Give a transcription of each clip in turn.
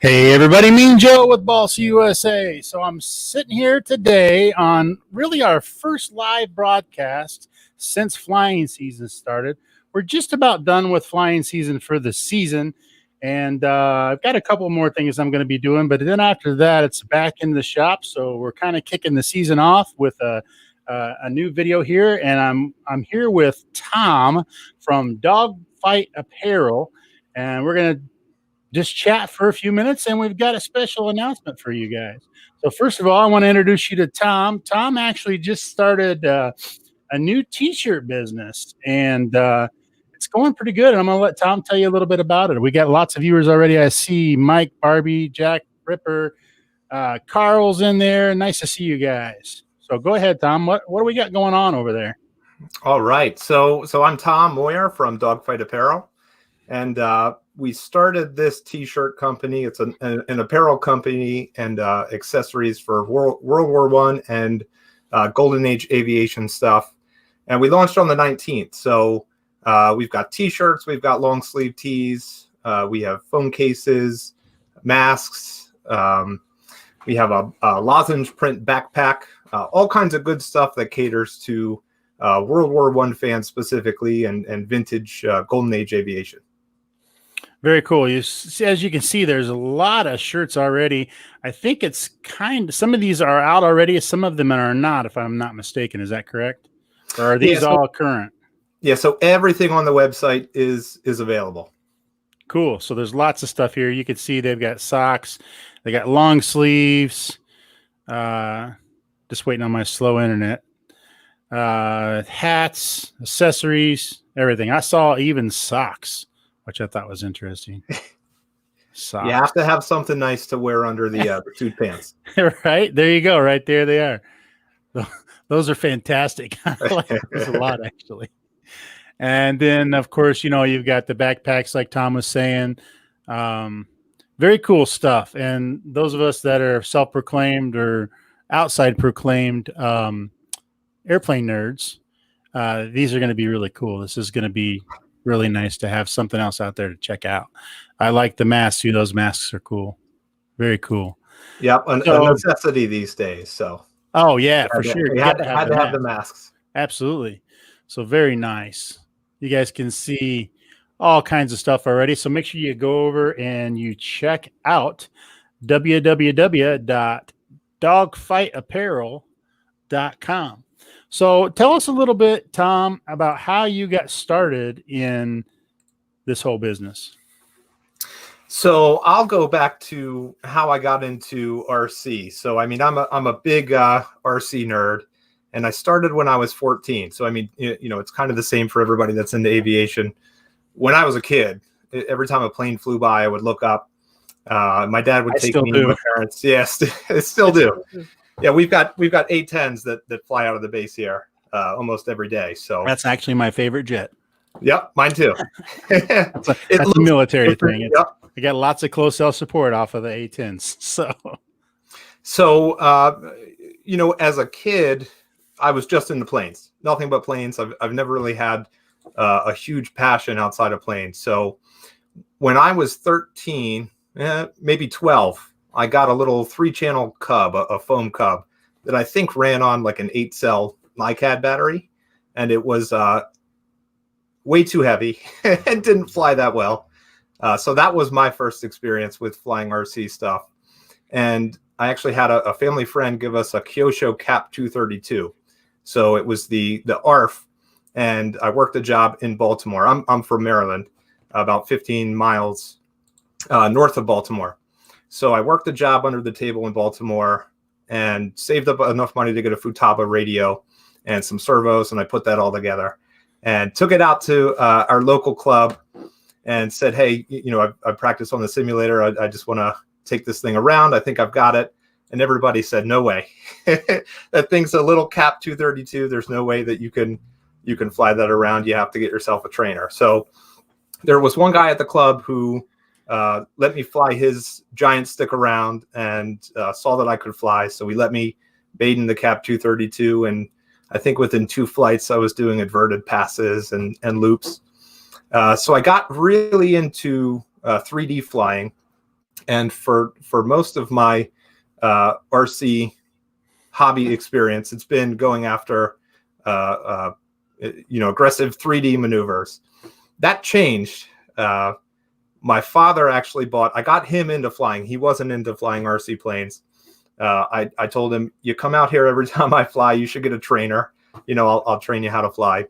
Hey everybody, Mean Joe with Boss USA. So I'm sitting here today on really our first live broadcast since flying season started. We're just about done with flying season for the season, and I've got a couple more things I'm going to be doing, but then after that it's back in the shop. So we're kind of kicking the season off with a new video here, and I'm here with Tom from Dogfight Apparel, and we're going to just chat for a few minutes, and we've got a special announcement for you guys. So first of all, I want to introduce you to Tom. Tom actually just started a new t-shirt business, and it's going pretty good. And I'm going to let Tom tell you a little bit about it. We got lots of viewers already. I see Mike, Barbie, Jack, Ripper, Carl's in there. Nice to see you guys. So go ahead, Tom. What do we got going on over there? All right. So I'm Tom Moyer from Dogfight Apparel, and we started this t-shirt company. It's an apparel company and accessories for World War I and Golden Age aviation stuff. And we launched on the 19th. So we've got t-shirts, we've got long sleeve tees, we have phone cases, masks, we have a lozenge print backpack, all kinds of good stuff that caters to World War I fans specifically, and vintage Golden Age aviation. Very cool. As you can see, there's a lot of shirts already. I think it's some of these are out already. Some of them are not, if I'm not mistaken. Is that correct? Or are these all current? Yeah. So everything on the website is available. Cool. So there's lots of stuff here. You can see they've got socks. They got long sleeves. Just waiting on my slow internet. Hats, accessories, everything. I saw even socks, which I thought was interesting. Socks. You have to have something nice to wear under the suit pants. Right? There you go. Right there they are. Those are fantastic. I like those a lot, actually. And then, of course, you've got the backpacks like Tom was saying. Very cool stuff. And those of us that are self-proclaimed or outside proclaimed airplane nerds, these are going to be really cool. This is going to be really nice to have something else out there to check out. I like the masks too. Those masks are cool. Very cool. Yep. A necessity these days. So. Oh yeah, for sure. You had to have the masks. Absolutely. So very nice. You guys can see all kinds of stuff already. So make sure you go over and you check out www.dogfightapparel.com. So tell us a little bit, Tom, about how you got started in this whole business. So I'll go back to how I got into RC. So, I mean, I'm a big RC nerd, and I started when I was 14. So, I mean, it's kind of the same for everybody that's into aviation. When I was a kid, every time a plane flew by, I would look up. My dad would take me and my parents. Yes, I still do. Yeah, we've got A-10s that fly out of the base here almost every day. So that's actually my favorite jet. Yep, mine too. That's a military thing. Yep. I got lots of close cell support off of the A-10s. So as a kid, I was just into planes. Nothing but planes. I've never really had a huge passion outside of planes. So when I was 13, maybe 12. I got a little 3-channel Cub, a foam Cub that I think ran on like an 8-cell NiCad battery. And it was way too heavy and didn't fly that well. So that was my first experience with flying RC stuff. And I actually had a family friend give us a Kyosho Cap 232. So it was the ARF. And I worked a job in Baltimore. I'm from Maryland, about 15 miles north of Baltimore. So I worked a job under the table in Baltimore and saved up enough money to get a Futaba radio and some servos, and I put that all together and took it out to our local club and said, hey, I practiced on the simulator. I just want to take this thing around. I think I've got it. And everybody said, no way. That thing's a little Cap 232. There's no way that you can fly that around. You have to get yourself a trainer. So there was one guy at the club who let me fly his giant stick around and saw that I could fly. So he let me bait in the Cap 232. And I think within 2 flights, I was doing inverted passes and loops. So I got really into 3D flying And for most of my RC hobby experience, it's been going after aggressive 3D maneuvers. That changed. My father actually I got him into flying. He wasn't into flying RC planes. I told him, you come out here every time I fly, you should get a trainer. I'll train you how to fly.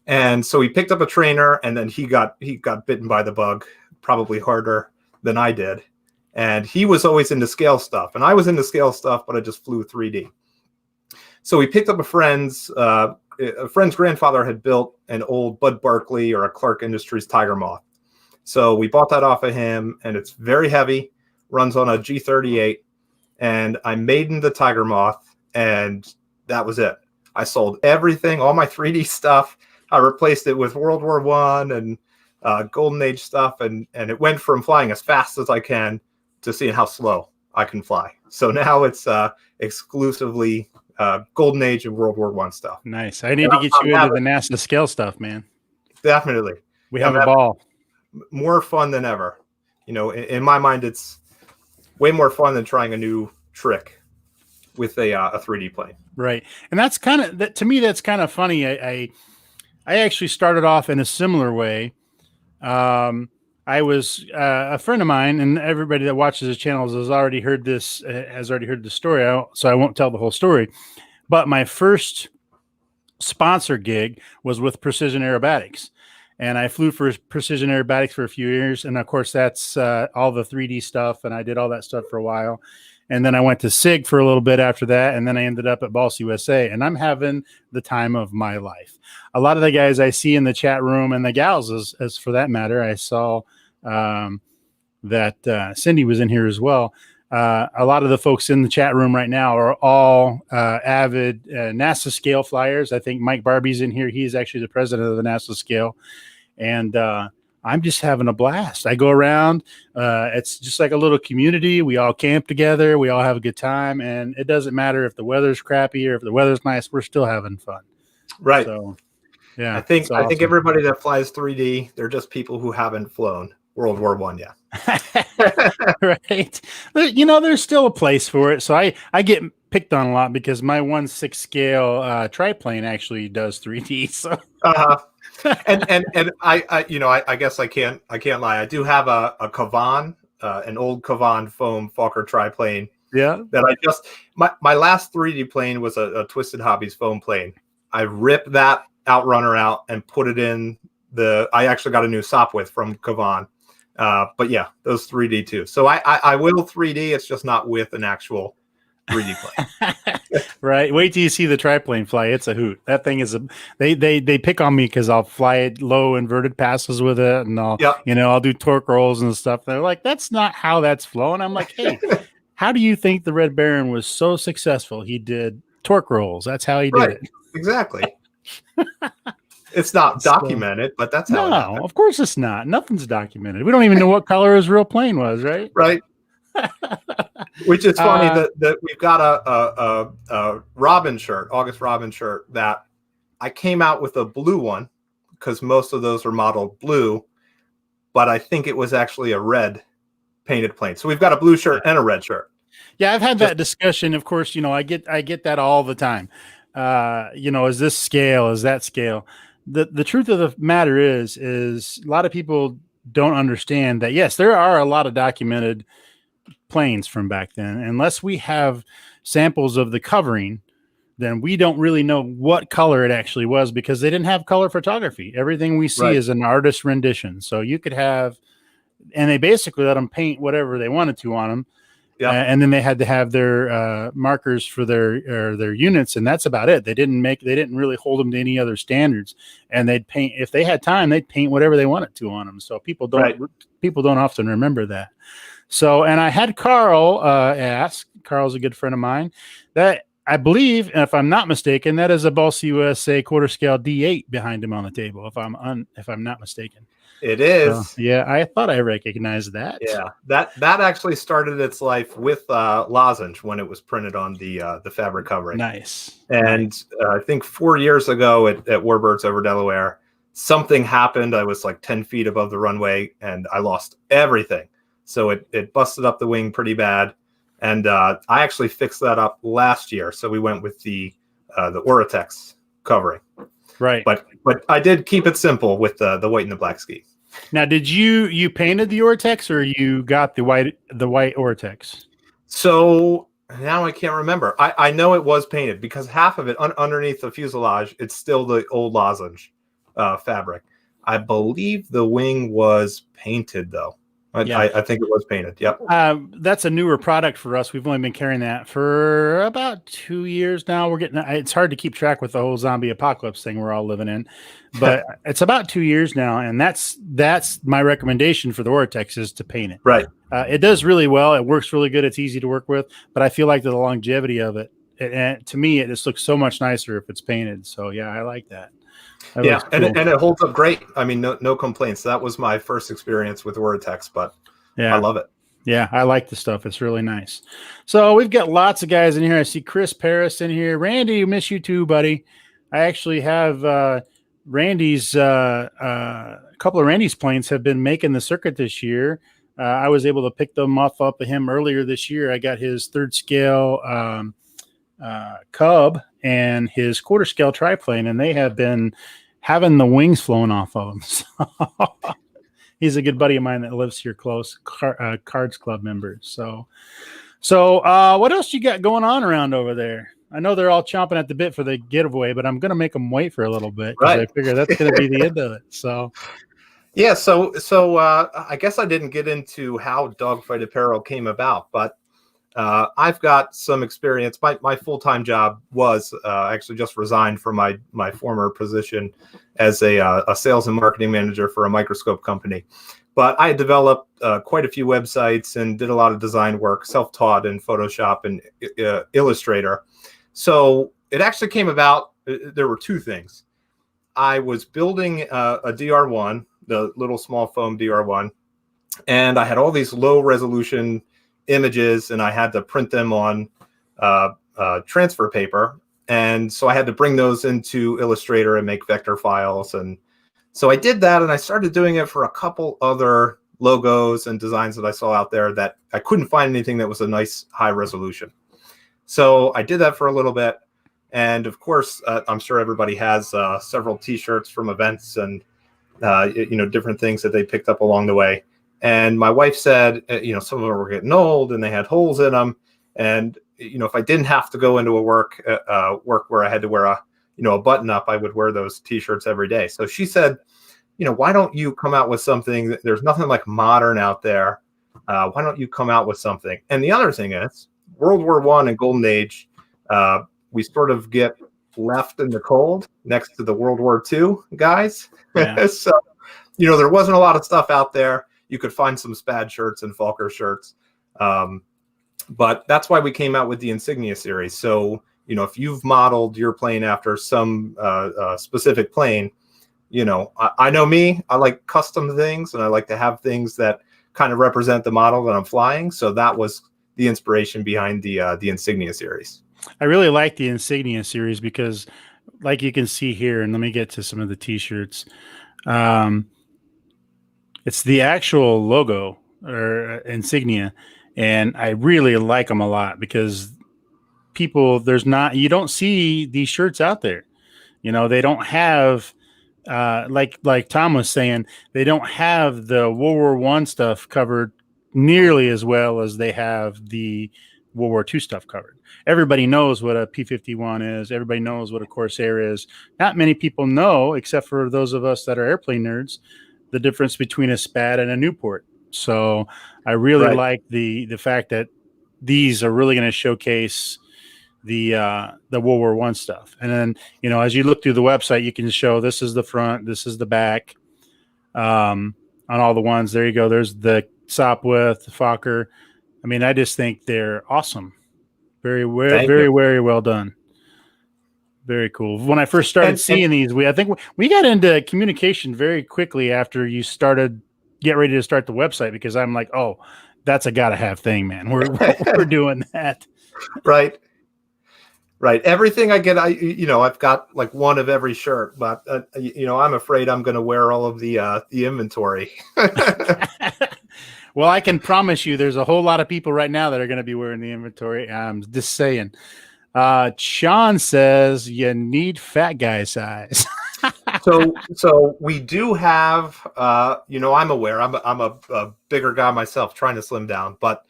And so he picked up a trainer, and then he got bitten by the bug, probably harder than I did. And he was always into scale stuff, and I was into scale stuff, but I just flew 3D. So he picked up a friend's grandfather had built an old Bud Barkley or a Clark Industries Tiger Moth. So we bought that off of him, and it's very heavy, runs on a G38, and I maidened the Tiger Moth, and that was it. I sold everything, all my 3D stuff. I replaced it with World War I and Golden Age stuff, and it went from flying as fast as I can to seeing how slow I can fly. So now it's exclusively Golden Age and World War I stuff. Nice. I need to get you into the NASA scale stuff, man. Definitely. We have a ball. More fun than ever. In my mind, it's way more fun than trying a new trick with a 3D plane. Right. And that's kind of that to me. That's kind of funny. I actually started off in a similar way. I was a friend of mine, and everybody that watches his channels has already heard the story. So I won't tell the whole story. But my first sponsor gig was with Precision Aerobatics. And I flew for Precision Aerobatics for a few years. And of course, that's all the 3D stuff. And I did all that stuff for a while. And then I went to SIG for a little bit after that. And then I ended up at Boss USA. And I'm having the time of my life. A lot of the guys I see in the chat room, and the gals, as for that matter, I saw that Cindy was in here as well. A lot of the folks in the chat room right now are all avid NASA scale flyers. I think Mike Barbie's in here. He's actually the president of the NASA scale. And I'm just having a blast. I go around. It's just like a little community. We all camp together. We all have a good time. And it doesn't matter if the weather's crappy or if the weather's nice. We're still having fun. Right. So, yeah. I think everybody that flies 3D, they're just people who haven't flown World War I yet. Right. There's still a place for it. So I get picked on a lot because my 1/6 scale triplane actually does 3D. So and I guess I can't lie. I do have a Kavan, an old Kavan foam Fokker triplane. Yeah. That my last 3D plane was a Twisted Hobbies foam plane. I ripped that outrunner out and put it in I actually got a new Sopwith from Kavan. But yeah, those 3D too. So I will 3D. It's just not with an actual 3D plane. Right. Wait till you see the triplane fly. It's a hoot. That thing is they pick on me because I'll fly it low inverted passes with it, and I'll do torque rolls and stuff. They're like, that's not how that's flowing. I'm like, hey, how do you think the Red Baron was so successful? He did torque rolls. That's how he did it. Exactly. It's not documented, but that's how it happened. Of course it's not. Nothing's documented. We don't even know what color his real plane was, right? Right. Which is funny that we've got a Robin shirt, August Robin shirt, that I came out with a blue one because most of those are modeled blue, but I think it was actually a red painted plane. So we've got a blue shirt and a red shirt. Yeah, I've had that discussion. Of course, I get that all the time. Is this scale? Is that scale? The truth of the matter is a lot of people don't understand that, yes, there are a lot of documented planes from back then. Unless we have samples of the covering, then we don't really know what color it actually was because they didn't have color photography. Everything we see is an artist rendition. So you could have, and they basically let them paint whatever they wanted to on them. Yeah. And then they had to have their markers for their units, and that's about it. They didn't really hold them to any other standards, and they'd paint if they had time. They'd paint whatever they wanted to on them. So people don't often remember that. So, and I had Carl ask. Carl's a good friend of mine. That I believe, if I'm not mistaken, that is a Boss USA quarter scale D8 behind him on the table. If I'm not mistaken. It is. Yeah, I thought I recognized that. Yeah, that actually started its life with lozenge when it was printed on the fabric covering. Nice. And I think 4 years ago at Warbirds over Delaware, something happened. I was like 10 feet above the runway, and I lost everything. so it busted up the wing pretty bad. And I actually fixed that up last year. So we went with the Oratex covering. Right. But I did keep it simple with the white and the black ski. Now, did you painted the Ortex, or you got the white Ortex? So now I can't remember. I know it was painted because half of it underneath the fuselage, it's still the old lozenge fabric. I believe the wing was painted though. I think it was painted. Yep. That's a newer product for us. We've only been carrying that for about 2 years now. It's hard to keep track with the whole zombie apocalypse thing we're all living in, but it's about 2 years now. And that's my recommendation for the Ortex is to paint it. Right. It does really well. It works really good. It's easy to work with, but I feel like the longevity of it, and to me, it just looks so much nicer if it's painted. So yeah, I like that. Yeah, cool. and it holds up great. I mean, no complaints. That was my first experience with Oratex, but yeah, I love it. Yeah, I like the stuff. It's really nice. So we've got lots of guys in here. I see Chris Paris in here. Randy, miss you too, buddy. I actually have Randy's a couple of Randy's planes have been making the circuit this year. I was able to pick them off up of him earlier this year. I got his 3rd scale Cub and his 1/4 scale triplane, and they have been having the wings flown off of them. So he's a good buddy of mine that lives here close, Cards Club member. So what else you got going on around over there? I know they're all chomping at the bit for the giveaway, but I'm going to make them wait for a little bit because I figure that's going to be the end of it. So yeah, so I guess I didn't get into how Dogfight Apparel came about, but I've got some experience. My full-time job was actually just resigned from my former position as a sales and marketing manager for a microscope company. But I developed quite a few websites and did a lot of design work, self-taught in Photoshop and Illustrator. So it actually came about, there were 2 things. I was building a DR1, the little small foam DR1, and I had all these low resolution images and I had to print them on transfer paper. And so I had to bring those into Illustrator and make vector files. And so I did that, and I started doing it for a couple other logos and designs that I saw out there that I couldn't find anything that was a nice high resolution. So I did that for a little bit. And of course, I'm sure everybody has several t-shirts from events and different things that they picked up along the way. And my wife said, some of them were getting old and they had holes in them. And, if I didn't have to go into a work where I had to wear a button up, I would wear those t-shirts every day. So she said, why don't you come out with something there's nothing like modern out there. Why don't you come out with something? And the other thing is World War I and Golden Age, we sort of get left in the cold next to the World War II guys. Yeah. So, there wasn't a lot of stuff out there. You could find some Spad shirts and Falker shirts. But that's why we came out with the Insignia series. So, if you've modeled your plane after some specific plane, I know me, I like custom things and I like to have things that kind of represent the model that I'm flying. So that was the inspiration behind the Insignia series. I really like the Insignia series because, like you can see here, and let me get to some of the t-shirts. It's the actual logo or insignia, and I really like them a lot because you don't see these shirts out there. They don't have like Tom was saying, they don't have the World War I stuff covered nearly as well as they have the World War II stuff covered. Everybody knows what a P-51 is. Everybody knows what a Corsair is. Not many people know, except for those of us that are airplane nerds, the difference between a Spad and a Newport. So I really like the fact that these are really going to showcase the World War I stuff. And then, as you look through the website, you can show this is the front, this is the back on all the ones. There you go. There's the Sopwith, the Fokker. I mean, I just think they're awesome. Very well done. Very cool. When I first started seeing these, I think we got into communication very quickly after you get ready to start the website, because I'm like, oh, that's a gotta have thing, man. We're doing that. Right. Everything I get, I've got like one of every shirt, but I'm afraid I'm going to wear all of the inventory. Well, I can promise you there's a whole lot of people right now that are going to be wearing the inventory. I'm just saying. Sean says you need fat guy size. So we do have, I'm aware. I'm a bigger guy myself, trying to slim down, but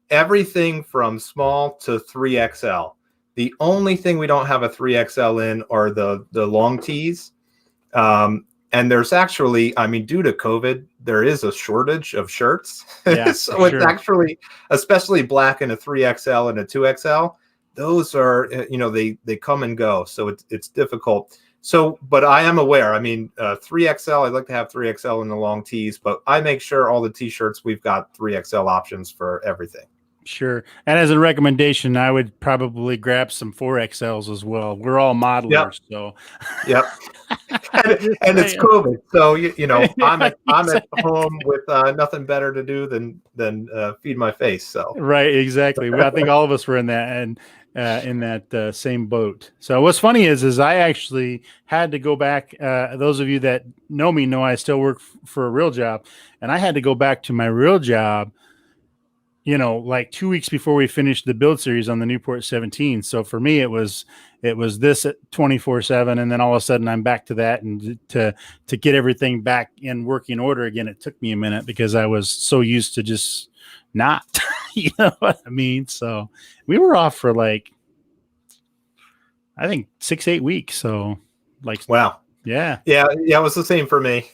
everything from small to 3XL. The only thing we don't have a 3XL in are the long tees. And there's actually, due to COVID, there is a shortage of shirts. Yeah, so it's actually, especially black in a 3XL and a 2XL, those are, they come and go. So it's difficult. So, but I am aware, 3XL, I'd like to have 3XL in the long tees, but I make sure all the t-shirts, we've got 3XL options for everything. Sure. And as a recommendation, I would probably grab some 4XLs as well. We're all modelers, so. Yep. and it's COVID, so I'm at home with nothing better to do than feed my face. So right, exactly. I think all of us were in that and in that same boat. So what's funny is I actually had to go back. Those of you that know me know I still work for a real job, and I had to go back to my real job. Like 2 weeks before we finished the build series on the Newport 17. So for me, it was this at 24/7. And then all of a sudden I'm back to that. And to get everything back in working order again, it took me a minute because I was so used to just not, you know what I mean? So we were off for I think 6-8 weeks. So wow. Yeah. It was the same for me.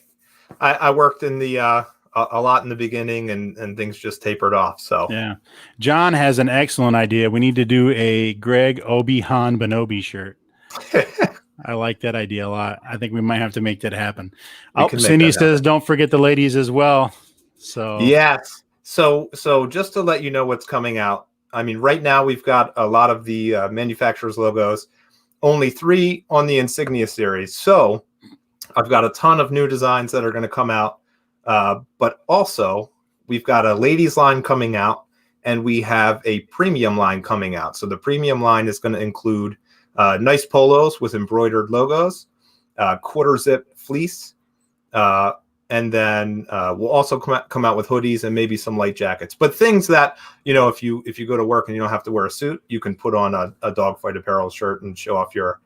I worked in the, a lot in the beginning and things just tapered off. So yeah, John has an excellent idea. We need to do a Greg Obi-Han Benobi shirt. I like that idea a lot. I think we might have to make that happen. Cindy says, don't forget the ladies as well. So yes. So just to let you know what's coming out. Right now we've got a lot of the manufacturer's logos, only 3 on the Insignia series. So I've got a ton of new designs that are going to come out. But also we've got a ladies line coming out and we have a premium line coming out. So the premium line is going to include nice polos with embroidered logos, quarter zip fleece. And then we'll also come out with hoodies and maybe some light jackets, but things that, if you go to work and you don't have to wear a suit, you can put on a Dogfight Apparel shirt and show off your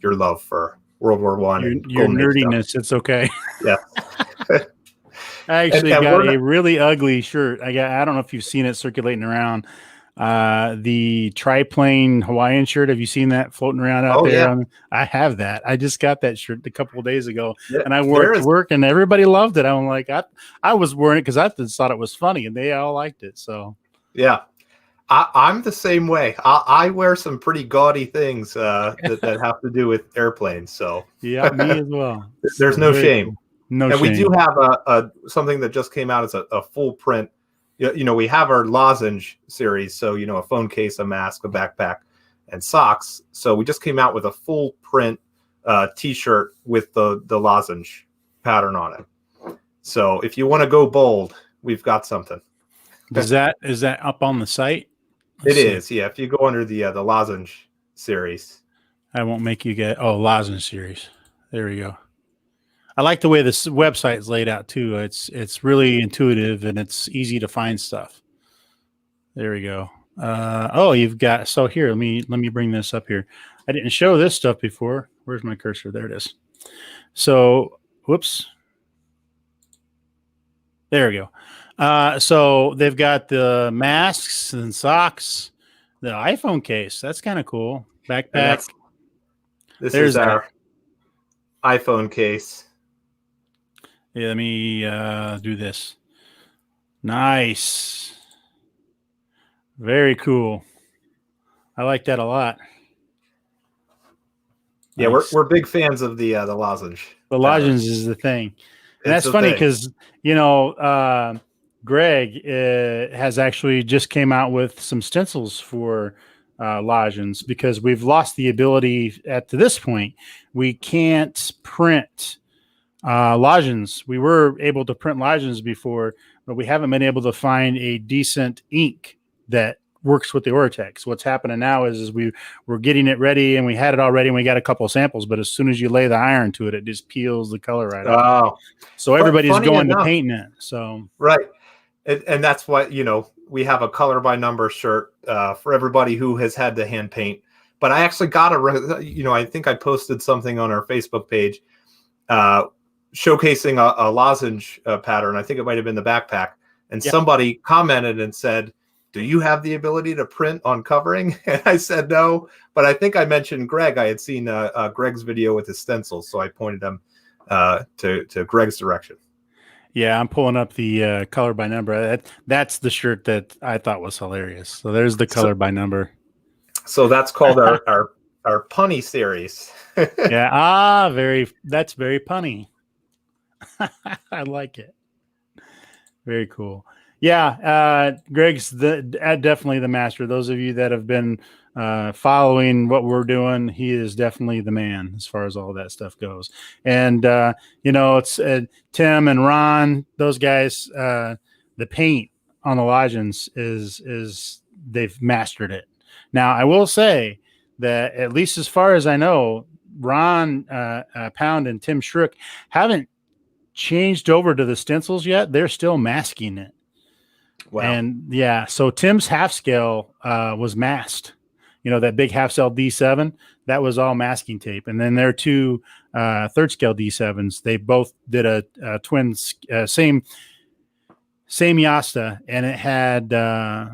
love for World War I. Your nerdiness. Stuff. It's okay. Yeah. I actually got a really ugly shirt. I don't know if you've seen it circulating around. The triplane Hawaiian shirt. Have you seen that floating around out there? Yeah. I have that. I just got that shirt a couple of days ago, and I wore it to work, and everybody loved it. I'm like, I was wearing it because I just thought it was funny, and they all liked it. So yeah. I'm the same way. I wear some pretty gaudy things that have to do with airplanes. So yeah, me as well. There's no shame. Cool. No and shame. We do have a something that just came out as a full print. We have our lozenge series. So, a phone case, a mask, a backpack, and socks. So we just came out with a full print t-shirt with the lozenge pattern on it. So if you want to go bold, we've got something. Is that up on the site? It is, yeah. If you go under the lozenge series, I won't make you get lozenge series. There we go. I like the way this website is laid out too. It's really intuitive and it's easy to find stuff. There we go. You've got here. Let me bring this up here. I didn't show this stuff before. Where's my cursor? There it is. So, whoops. There we go. So they've got the masks and socks, the iPhone case. That's kind of cool. Backpack. This is our iPhone case. Yeah, let me do this. Nice. Very cool. I like that a lot. Yeah, nice. We're big fans of the lozenge. The lozenge is the thing. And that's funny because, Greg has actually just came out with some stencils for lozenge because we've lost the ability to this point. We can't print lozenge. We were able to print lozenge before, but we haven't been able to find a decent ink that works with the Oratex. What's happening now is we're getting it ready and we had it already and we got a couple of samples, but as soon as you lay the iron to it, it just peels the color right off. So everybody's going to painting it. So right. And that's what, we have a color by number shirt for everybody who has had to hand paint. But I actually got I think I posted something on our Facebook page showcasing a lozenge pattern. I think it might have been the backpack. And somebody commented and said, "Do you have the ability to print on covering?" And I said no, but I think I mentioned Greg. I had seen Greg's video with his stencils, so I pointed him to Greg's direction. Yeah, I'm pulling up the color by number. That's the shirt that I thought was hilarious. So there's the color by number. So that's called our punny series. Yeah, that's very punny. I like it. Very cool. Yeah, Greg's definitely the master. Those of you that have been following what we're doing, he is definitely the man as far as all that stuff goes. And it's Tim and Ron, those guys. The paint on the lodgings is they've mastered it. Now, I will say that at least as far as I know, Ron Pound and Tim Schrook haven't changed over to the stencils yet. They're still masking it. Wow. And yeah, so Tim's half scale was masked. That big half scale D7, that was all masking tape. And then their two third scale D7s, they both did a twin same Yasta, and it had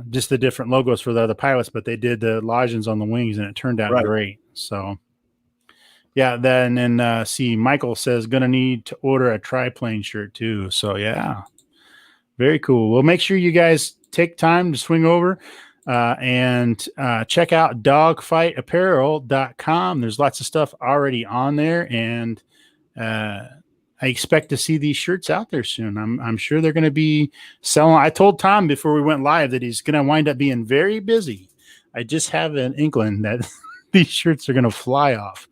just the different logos for the other pilots, but they did the lodgings on the wings, and it turned out great. So yeah, then see, Michael says gonna need to order a triplane shirt too. So yeah, very cool. Well, make sure you guys take time to swing over and check out dogfightapparel.com. There's lots of stuff already on there, and I expect to see these shirts out there soon. I'm sure they're going to be selling. I told Tom before we went live that he's going to wind up being very busy. I just have an inkling that these shirts are going to fly off.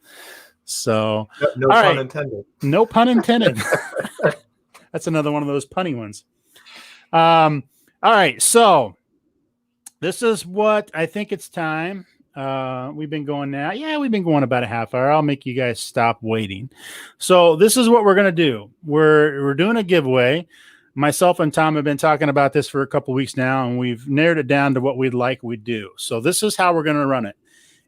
So no pun intended. No pun intended. That's another one of those punny ones. All right. So this is what I think it's time. We've been going now. Yeah, we've been going about a half hour. I'll make you guys stop waiting. So this is what we're going to do. We're doing a giveaway. Myself and Tom have been talking about this for a couple weeks now, and we've narrowed it down to what we'd do. So this is how we're going to run it.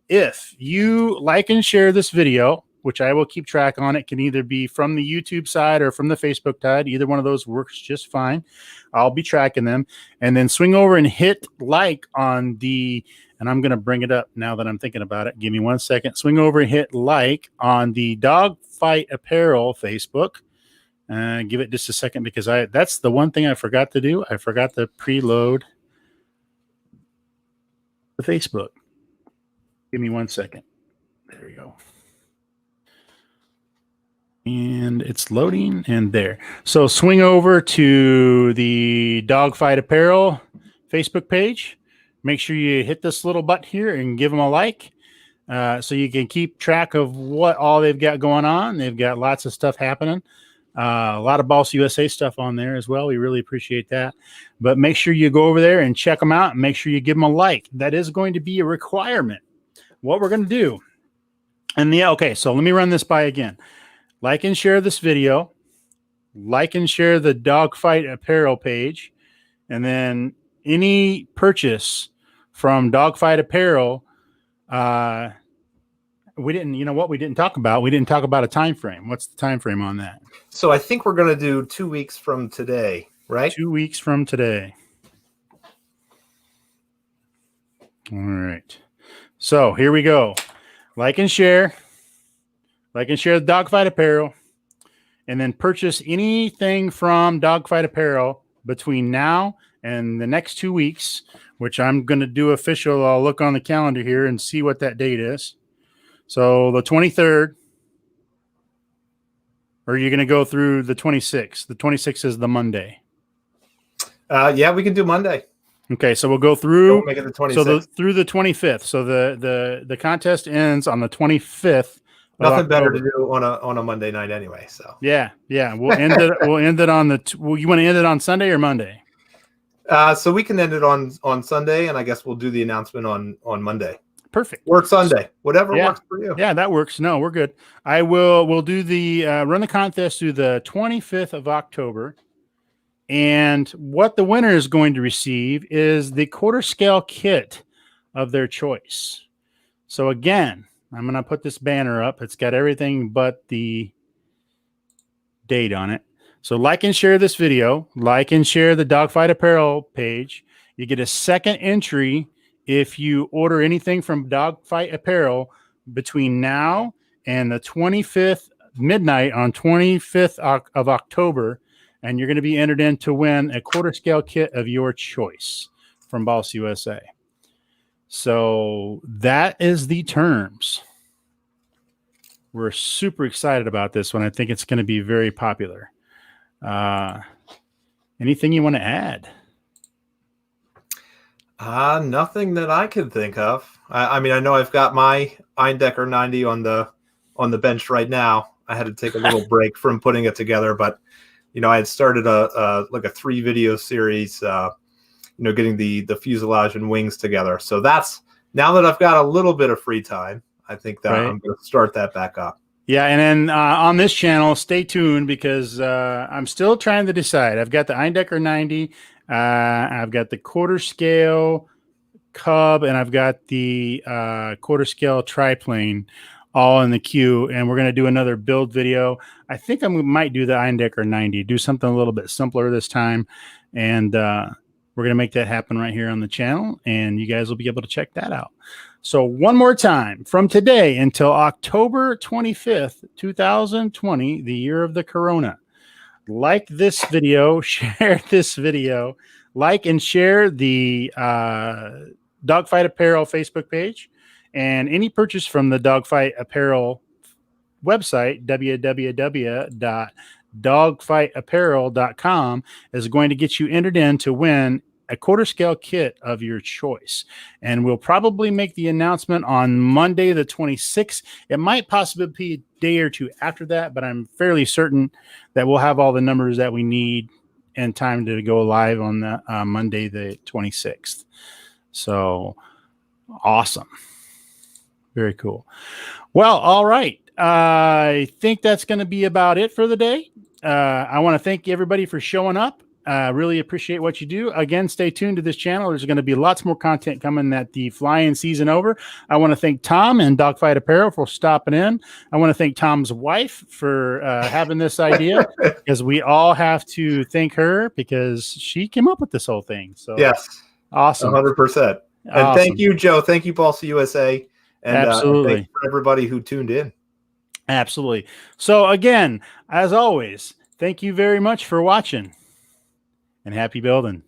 If you like and share this video, which I will keep track on, it can either be from the YouTube side or from the Facebook side. Either one of those works just fine. I'll be tracking them. And then swing over and hit like on and I'm going to bring it up now that I'm thinking about it. Give me 1 second. Swing over and hit like on the Dogfight Apparel Facebook. Give it just a second because that's the one thing I forgot to do. I forgot to preload the Facebook. Give me 1 second. There we go. And it's loading, and there. So swing over to the Dogfight Apparel Facebook page. Make sure you hit this little button here and give them a like so you can keep track of what all they've got going on. They've got lots of stuff happening. A lot of Boss USA stuff on there as well. We really appreciate that. But make sure you go over there and check them out, and make sure you give them a like. That is going to be a requirement. What we're going to do. And okay, so let me run this by again. Like and share this video. Like and share the Dogfight Apparel page. And then any purchase from Dogfight Apparel, we didn't talk about? We didn't talk about a time frame. What's the time frame on that? So I think we're going to do 2 weeks from today, right? 2 weeks from today. All right. So here we go. Like and share. Like and share the Dogfight Apparel. And then purchase anything from Dogfight Apparel between now and the next 2 weeks, which I'm going to do official. I'll look on the calendar here and see what that date is. So the 23rd. Or are you going to go through the 26th? The 26th is the Monday. Yeah, we can do Monday. Okay, so we'll go through. Don't make it the 26th. So through the 25th. So the contest ends on the 25th. Nothing better to do on a Monday night anyway. So yeah. We'll end it. We'll end it on you want to end it on Sunday or Monday? So we can end it on Sunday, and I guess we'll do the announcement on Monday. Perfect. Work Sunday, whatever works for you. Yeah, that works. No, we're good. We'll do the run the contest through the 25th of October, And what the winner is going to receive is the quarter scale kit of their choice. So again, I'm going to put this banner up. It's got everything but the date on it. So like and share this video, like and share the Dogfight Apparel page. You get a second entry if you order anything from Dogfight Apparel between now and the 25th midnight on 25th of October, and you're going to be entered in to win a quarter scale kit of your choice from Boss USA. So that is the terms. We're super excited about this one. I think it's going to be very popular. Anything you want to add? Nothing that I could think of. I mean, I know I've got my Eindecker 90 on the bench right now. I had to take a little break from putting it together, but I had started a 3-video series, getting the fuselage and wings together. So that's, now that I've got a little bit of free time, I think that I'm going to start that back up. Yeah, and then on this channel, stay tuned because I'm still trying to decide. I've got the Eindecker 90, I've got the quarter scale Cub, and I've got the quarter scale triplane all in the queue, and we're going to do another build video. I think I might do the Eindecker 90, do something a little bit simpler this time, and we're going to make that happen right here on the channel, and you guys will be able to check that out. So one more time, from today until October 25th, 2020, the year of the Corona, like this video, share this video, like and share the Dogfight Apparel Facebook page, and any purchase from the Dogfight Apparel website, www.dogfightapparel.com, is going to get you entered in to win a quarter scale kit of your choice. And we'll probably make the announcement on Monday, the 26th. It might possibly be a day or two after that, but I'm fairly certain that we'll have all the numbers that we need in time to go live on the Monday, the 26th. So awesome. Very cool. Well, all right. I think that's going to be about it for the day. I want to thank everybody for showing up. Really appreciate what you do. Again, stay tuned to this channel. There's going to be lots more content coming at the flying season over. I want to thank Tom and Dogfight Apparel for stopping in. I want to thank Tom's wife for having this idea, because we all have to thank her because she came up with this whole thing. So yes, awesome. 100%. And awesome. Thank you, Joe. Thank you, Boss USA. And absolutely. Thanks for everybody who tuned in. Absolutely. So again, as always, thank you very much for watching, and happy building.